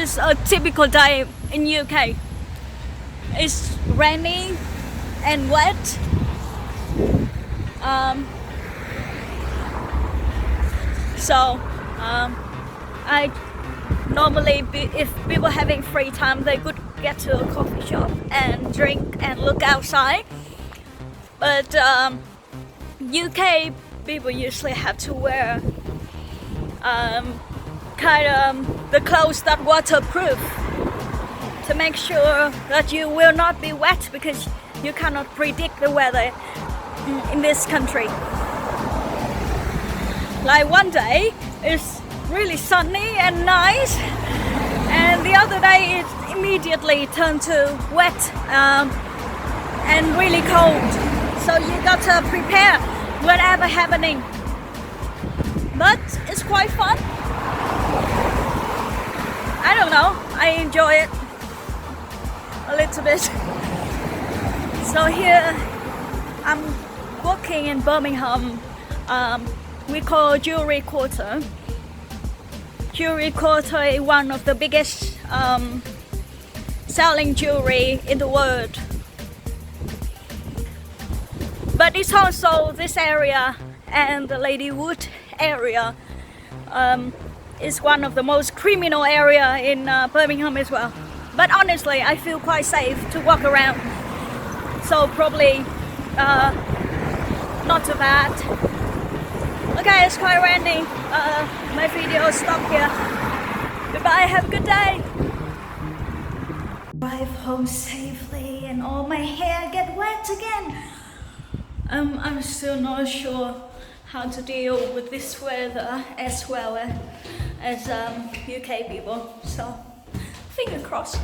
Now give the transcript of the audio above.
is a typical day in UK. It's rainy and wet. I normally, if people having free time, they could get to a coffee shop and drink and look outside. But UK people usually have to wear the clothes that waterproof to make sure that you will not be wet, because you cannot predict the weather in this country. Like one day it's really sunny and nice, and the other day it immediately turned to wet and really cold. So you gotta prepare whatever happening. But it's quite fun. I don't know, I enjoy it a little bit. So here I'm working in Birmingham. We call Jewelry Quarter. Jewelry Quarter is one of the biggest selling jewelry in the world. But it's also this area and the Ladywood area is one of the most criminal area in Birmingham as well. But honestly, I feel quite safe to walk around. So probably not too bad. Okay, it's quite rainy. My video is stopped here. Goodbye, have a good day. Drive home safely and all my hair get wet again. I'm still not sure how to deal with this weather as well as UK people. So, finger crossed.